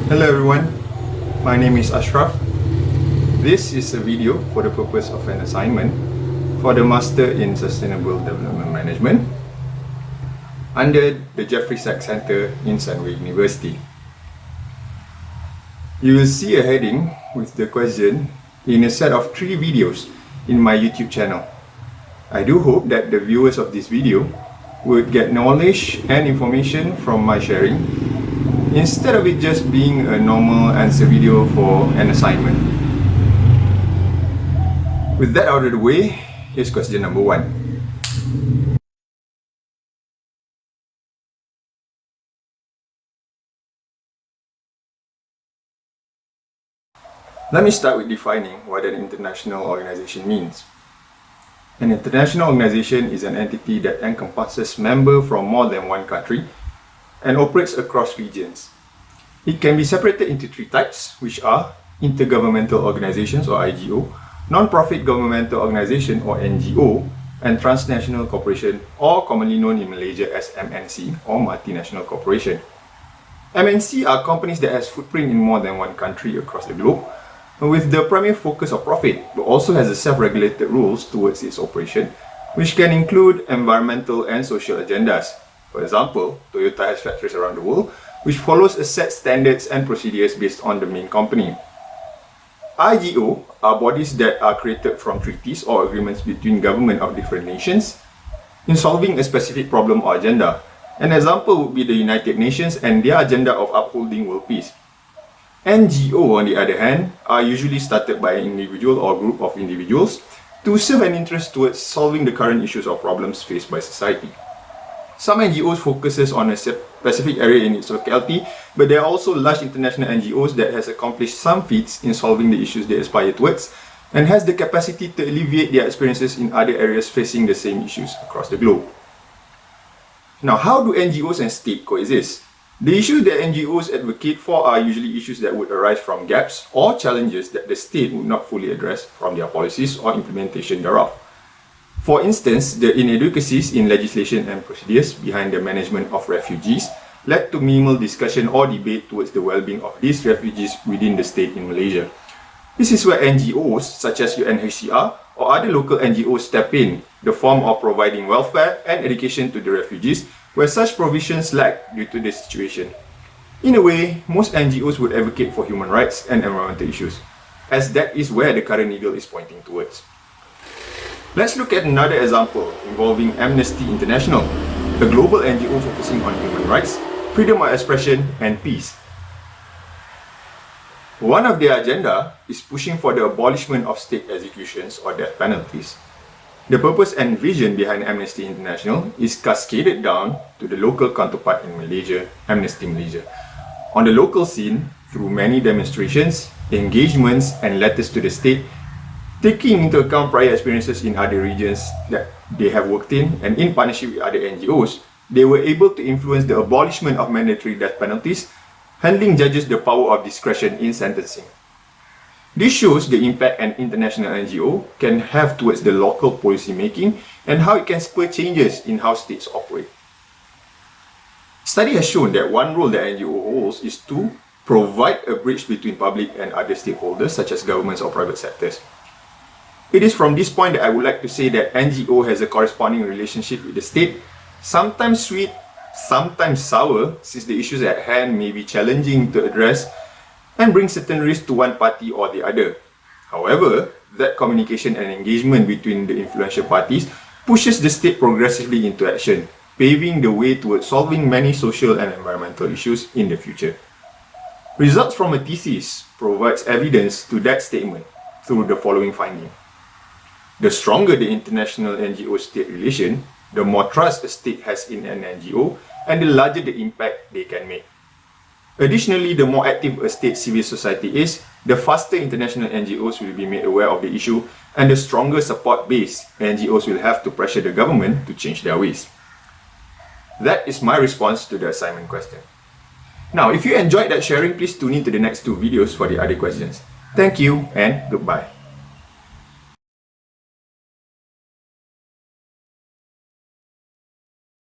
Hello everyone, my name is Ashraf. This is a video for the purpose of an assignment for the Master in Sustainable Development Management under the Jeffrey Sachs Center in Sunway University. You will see a heading with the question in a set of 3 videos in my YouTube channel. I do hope that the viewers of this video would get knowledge and information from my sharing, instead of it just being a normal answer video for an assignment. With that out of the way, here's question number 1. Let me start with defining what an international organization means. An international organization is an entity that encompasses members from more than one country and operates across regions. It can be separated into 3 types, which are intergovernmental organizations or IGO, non-profit governmental organization or NGO, and transnational corporation, or commonly known in Malaysia as MNC or multinational corporation. MNC are companies that has footprint in more than one country across the globe, with the primary focus of profit, but also has a self-regulated rules towards its operation, which can include environmental and social agendas. For example, Toyota has factories around the world, which follows a set standards and procedures based on the main company. IGO are bodies that are created from treaties or agreements between governments of different nations in solving a specific problem or agenda. An example would be the United Nations and their agenda of upholding world peace. NGO, on the other hand, are usually started by an individual or group of individuals to serve an interest towards solving the current issues or problems faced by society. Some NGOs focuses on a specific area in its locality, but there are also large international NGOs that has accomplished some feats in solving the issues they aspire towards and has the capacity to alleviate their experiences in other areas facing the same issues across the globe. Now, how do NGOs and state coexist? The issues that NGOs advocate for are usually issues that would arise from gaps or challenges that the state would not fully address from their policies or implementation thereof. For instance, the inadequacies in legislation and procedures behind the management of refugees led to minimal discussion or debate towards the well-being of these refugees within the state in Malaysia. This is where NGOs such as UNHCR or other local NGOs step in, the form of providing welfare and education to the refugees where such provisions lack due to the situation. In a way, most NGOs would advocate for human rights and environmental issues, as that is where the current needle is pointing towards. Let's look at another example involving Amnesty International, a global NGO focusing on human rights, freedom of expression, and peace. One of their agenda is pushing for the abolishment of state executions or death penalties. The purpose and vision behind Amnesty International is cascaded down to the local counterpart in Malaysia, Amnesty Malaysia. On the local scene, through many demonstrations, engagements, and letters to the state, taking into account prior experiences in other regions that they have worked in, and in partnership with other NGOs, they were able to influence the abolishment of mandatory death penalties, handing judges the power of discretion in sentencing. This shows the impact an international NGO can have towards the local policy making and how it can spur changes in how states operate. Study has shown that one role that NGO holds is to provide a bridge between public and other stakeholders such as governments or private sectors. It is from this point that I would like to say that NGO has a corresponding relationship with the state, sometimes sweet, sometimes sour, since the issues at hand may be challenging to address and bring certain risks to one party or the other. However, that communication and engagement between the influential parties pushes the state progressively into action, paving the way towards solving many social and environmental issues in the future. Results from a thesis provides evidence to that statement through the following finding. The stronger the international NGO-state relation, the more trust a state has in an NGO, and the larger the impact they can make. Additionally, the more active a state civil society is, the faster international NGOs will be made aware of the issue, and the stronger support base NGOs will have to pressure the government to change their ways. That is my response to the assignment question. Now, if you enjoyed that sharing, please tune in to the next 2 videos for the other questions. Thank you and goodbye.